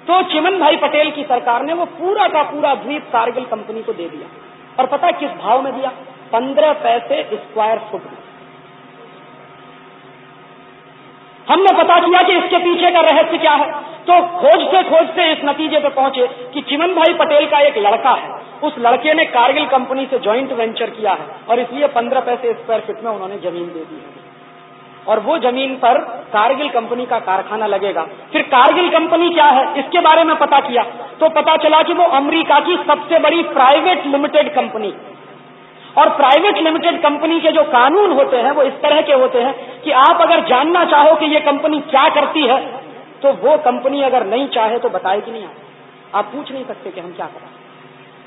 तो चिमन भाई पटेल की सरकार ने वो पूरा का पूरा द्वीप कारगिल कंपनी को दे दिया। और पता है किस भाव में दिया? 15 पैसे स्क्वायर फुट में। हमने पता किया कि इसके पीछे का रहस्य क्या है, तो खोजते खोजते इस नतीजे पे पहुंचे कि चिमन भाई पटेल का एक लड़का है, उस लड़के ने कारगिल कंपनी से जॉइंट वेंचर किया है और इसलिए 15 पैसे स्क्वायर फीट में उन्होंने जमीन दे दी है और वो जमीन पर कारगिल कंपनी का कारखाना लगेगा। फिर कारगिल कंपनी क्या है इसके बारे में पता किया तो पता चला कि वो अमेरिका की सबसे बड़ी प्राइवेट लिमिटेड कंपनी, और प्राइवेट लिमिटेड कंपनी के जो कानून होते हैं वो इस तरह के होते हैं कि आप अगर जानना चाहो कि ये कंपनी क्या करती है तो वो कंपनी अगर नहीं चाहे तो बताएगी नहीं, आप पूछ नहीं सकते कि हम क्या करें।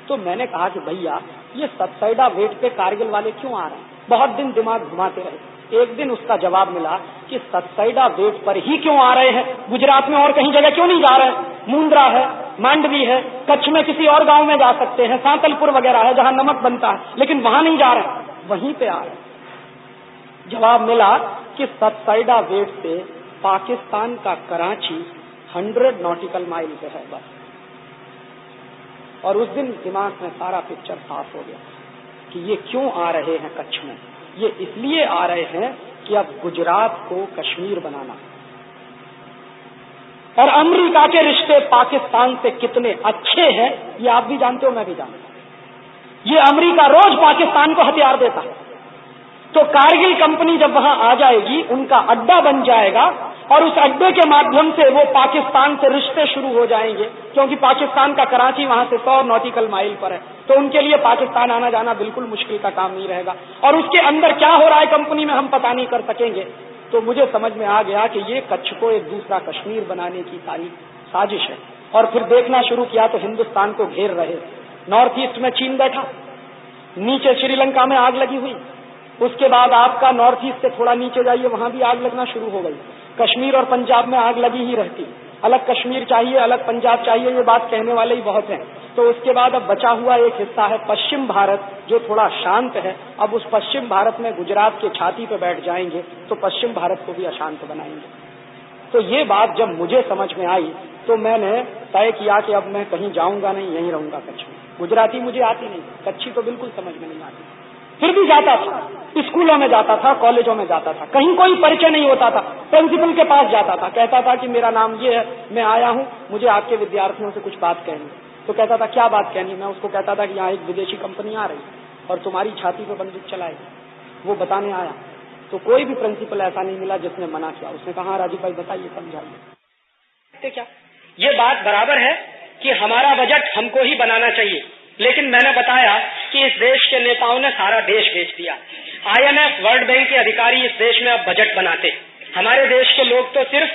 तो मैंने कहा कि भैया ये सब्सिडा वेट पे कारगिल वाले क्यों आ रहे हैं? बहुत दिन दिमाग घुमाते रहे। एक दिन उसका जवाब मिला कि सब्सिडा वेट पर ही क्यों आ रहे हैं, गुजरात में और कहीं जगह क्यों नहीं जा रहे हैं? मुंद्रा है, मांडवी है, कच्छ में किसी और गांव में जा सकते हैं, सांतलपुर वगैरह है जहां नमक बनता है, लेकिन वहां नहीं जा रहे, वहीं पे आ रहे। जवाब मिला कि सब्सिडा वेट से पाकिस्तान का कराची 100 नॉटिकल माइल पे है बस। और उस दिन दिमाग में सारा पिक्चर साफ हो गया कि ये क्यों आ रहे हैं कच्छ में। ये इसलिए आ रहे हैं कि अब गुजरात को कश्मीर बनाना, और अमेरिका के रिश्ते पाकिस्तान से कितने अच्छे हैं ये आप भी जानते हो, मैं भी जानता हूं। ये अमेरिका रोज पाकिस्तान को हथियार देता है। तो कारगिल कंपनी जब वहां आ जाएगी, उनका अड्डा बन जाएगा और उस अड्डे के माध्यम से वो पाकिस्तान से रिश्ते शुरू हो जाएंगे, क्योंकि पाकिस्तान का कराची वहां से 100 नॉटिकल माइल पर है। तो उनके लिए पाकिस्तान आना जाना बिल्कुल मुश्किल का काम नहीं रहेगा। और उसके अंदर क्या हो रहा है कंपनी में हम पता नहीं कर सकेंगे। तो मुझे समझ में आ गया कि ये कच्छ को एक दूसरा कश्मीर बनाने की सारी साजिश है। और फिर देखना शुरू किया तो हिंदुस्तान को घेर रहे। नॉर्थ ईस्ट में चीन बैठा, नीचे श्रीलंका में आग लगी हुई, उसके बाद आपका नॉर्थ ईस्ट से थोड़ा नीचे जाइए वहां भी आग लगना शुरू हो गई। कश्मीर और पंजाब में आग लगी ही रहती, अलग कश्मीर चाहिए, अलग पंजाब चाहिए, ये बात कहने वाले ही बहुत हैं। तो उसके बाद अब बचा हुआ एक हिस्सा है पश्चिम भारत, जो थोड़ा शांत है। अब उस पश्चिम भारत में गुजरात के छाती पे बैठ जाएंगे तो पश्चिम भारत को भी अशांत बनाएंगे। तो ये बात जब मुझे समझ में आई तो मैंने तय किया कि अब मैं कहीं जाऊंगा नहीं, यहीं रहूंगा कच्छ में। गुजराती मुझे आती नहीं, कच्छी तो बिल्कुल समझ में नहीं आती। फिर भी जाता था, स्कूलों में जाता था, कॉलेजों में जाता था, कहीं कोई परिचय नहीं होता था। प्रिंसिपल के पास जाता था, कहता था कि मेरा नाम ये है, मैं आया हूँ, मुझे आपके विद्यार्थियों से कुछ बात कहनी। तो कहता था क्या बात कहनी? मैं उसको कहता था कि यहाँ एक विदेशी कंपनी आ रही और तुम्हारी छाती पे बंदूक चलाएगी, वो बताने आया। तो कोई भी प्रिंसिपल ऐसा नहीं मिला जिसने मना किया। उसने कहा राजीव भाई बताइए, समझाइए। क्या ये बात बराबर है कि हमारा बजट हमको ही बनाना चाहिए, लेकिन मैंने बताया कि इस देश के नेताओं ने सारा देश बेच दिया। IMF, वर्ल्ड बैंक के अधिकारी इस देश में अब बजट बनाते, हमारे देश के लोग तो सिर्फ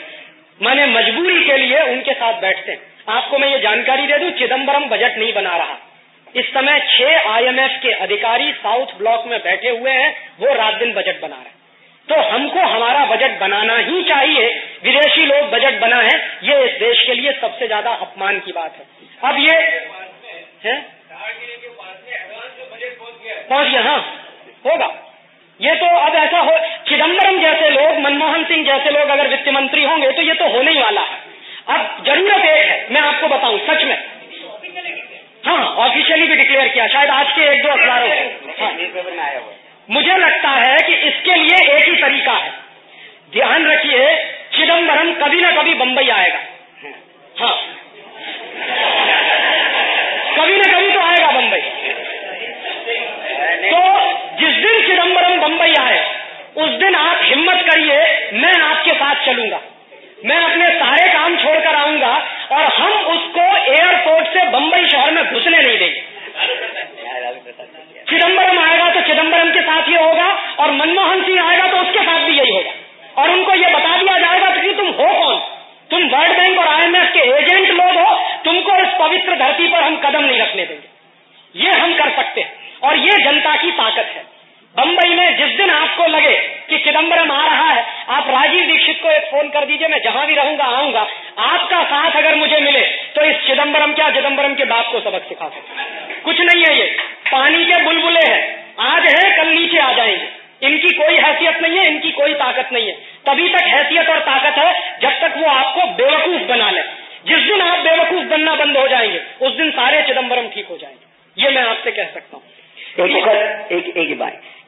माने मजबूरी के लिए उनके साथ बैठते। आपको मैं ये जानकारी दे दूं, चिदम्बरम बजट नहीं बना रहा। इस समय 6 IMF के अधिकारी साउथ ब्लॉक में बैठे हुए हैं, वो रात दिन बजट बना रहे हैं। तो हमको हमारा बजट बनाना ही चाहिए। विदेशी लोग बजट बना है, ये इस देश के लिए सबसे ज्यादा अपमान की बात है। अब ये है पहुंच गया, हाँ होगा ये तो। अब ऐसा हो, चिदम्बरम जैसे लोग, मनमोहन सिंह जैसे लोग अगर वित्त मंत्री होंगे तो ये तो होने ही वाला है। अब जरूरत एक है, मैं आपको बताऊं सच में, हाँ ऑफिशियली भी डिक्लेयर किया, शायद आज के 1-2 अखबारों में। मुझे लगता है कि इसके लिए एक ही तरीका है। ध्यान रखिए, चिदम्बरम कभी न कभी बंबई आएगा। हाँ कभी न कभी तो आएगा बंबई। तो जिस दिन चिदम्बरम बंबई आए उस दिन आप हिम्मत करिए, मैं आपके साथ चलूंगा, मैं अपने सारे काम छोड़कर आऊंगा और हम उसको एयरपोर्ट से बंबई शहर में घुसने नहीं देंगे। चिदम्बरम आएगा तो चिदम्बरम के साथ ये होगा, और मनमोहन सिंह आएगा तो उसके साथ भी यही होगा। और उनको ये बता दिया जाएगा कि तुम हो कौन, तुम वर्ल्ड बैंक और IMF के एजेंट लोग हो, तुमको इस पवित्र धरती पर हम कदम नहीं रखने देंगे। ये हम कर सकते हैं और ये जनता की ताकत है। बंबई में जिस दिन आपको लगे कि चिदम्बरम आ रहा है, आप राजीव दीक्षित को एक फोन कर दीजिए, मैं जहां भी रहूंगा आऊंगा। आपका साथ अगर मुझे मिले तो इस चिदम्बरम चिदम्बरम के बाप को सबक सिखा सकते। कुछ नहीं है, ये पानी के बुलबुले हैं, आज है कल नीचे आ जाएंगे। इनकी कोई हैसियत नहीं है, इनकी कोई ताकत नहीं है। तभी तक हैसियत और ताकत है जब तक वो आपको बेवकूफ बना ले। जिस दिन आप बेवकूफ बनना बंद हो जाएंगे, उस दिन सारे चिदम्बरम ठीक हो जाएंगे। ये मैं आपसे कह सकता हूँ।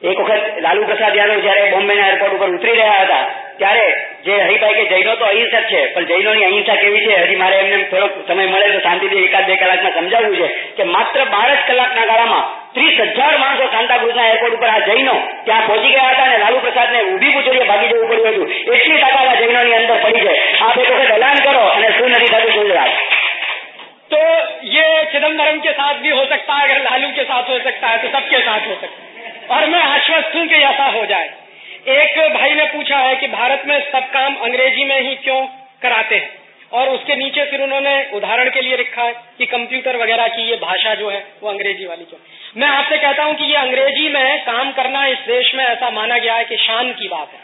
एक वखत लालू प्रसाद यादव जયારે બોમ્બેના એરપોર્ટ ઉપર ઉતરી રહ્યા હતા ત્યારે જે હરિભાઈ કે જૈનો તો અહિંસક છે, પણ જૈનોની અહિંસા કેવી છે હજી મારે એમને થોડોક સમય મળે તો શાંતિથી 1-2 કલાકમાં સમજાવવું છે કે માત્ર 12 કલાકના ગાળામાં 30,000 માણસો સાંતાક્રુઝના એરપોર્ટ ઉપર આ જૈનો ત્યાં પહોંચી ગયા હતા અને લાલુ પ્રસાદને ઊભી પૂછડીએ ભાગી જવું પડ્યું હતું। એટલી તાકાત આ જૈનોની અંદર પડી છે। આપ એક વખત એલાન કરો અને શું નથી થતું ગુજરાત। तो ये चिदम्बरम के साथ भी हो सकता है, अगर लालू के साथ हो सकता है तो सबके साथ हो सकता है, और मैं आश्वस्त हूं कि ऐसा हो जाए। एक भाई ने पूछा है कि भारत में सब काम अंग्रेजी में ही क्यों कराते हैं, और उसके नीचे फिर उन्होंने उदाहरण के लिए लिखा है कि कंप्यूटर वगैरह की ये भाषा जो है वो अंग्रेजी वाली क्यों। मैं आपसे कहता हूं कि ये अंग्रेजी में काम करना इस देश में ऐसा माना गया है कि शान की बात है,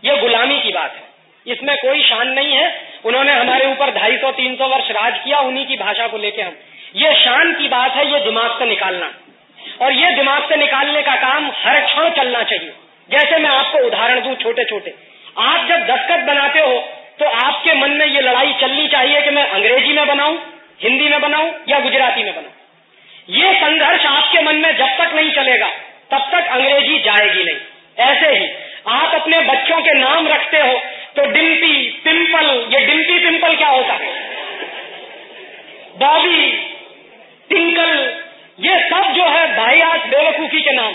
ये गुलामी की बात है, इसमें कोई शान नहीं है। उन्होंने हमारे ऊपर 250-300 वर्ष राज किया उन्हीं की भाषा को लेके हम, ये शान की बात है, ये दिमाग से निकालना, और ये दिमाग से निकालने का काम हर क्षण चलना चाहिए। जैसे मैं आपको उदाहरण दूं छोटे छोटे, आप जब दस्तखत बनाते हो तो आपके मन में ये लड़ाई चलनी चाहिए कि मैं अंग्रेजी में बनाऊं, हिंदी में बनाऊं या गुजराती में बनाऊं। ये संघर्ष आपके मन में जब तक नहीं चलेगा तब तक अंग्रेजी जाएगी नहीं। ऐसे ही आप अपने बच्चों के नाम रखते हो तो डिम्पी, पिंपल, ये डिम्पी पिंपल क्या होता है, बॉबी, टिंकल, ये सब जो है वाहियात बेवकूफी के नाम।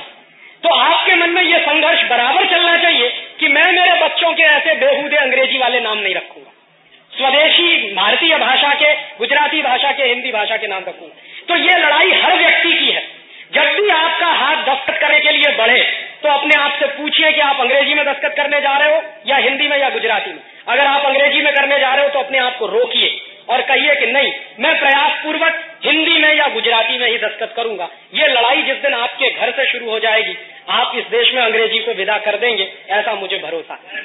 तो आपके मन में ये संघर्ष बराबर चलना चाहिए कि मैं मेरे बच्चों के ऐसे बेहूदे अंग्रेजी वाले नाम नहीं रखूंगा, स्वदेशी भारतीय भाषा के, गुजराती भाषा के, हिंदी भाषा के नाम रखूंगा। तो ये लड़ाई हर व्यक्ति की है। जब भी आपका हाथ दस्तखत करने के लिए बढ़े तो अपने आप से पूछिए कि आप अंग्रेजी में दस्तखत करने जा रहे हो या हिंदी में या गुजराती में। अगर आप अंग्रेजी में करने जा रहे हो तो अपने आप को रोकिए और कहिए कि नहीं, मैं प्रयास पूर्वक हिंदी में या गुजराती में ही दस्तखत करूंगा। ये लड़ाई जिस दिन आपके घर से शुरू हो जाएगी, आप इस देश में अंग्रेजी को विदा कर देंगे, ऐसा मुझे भरोसा है।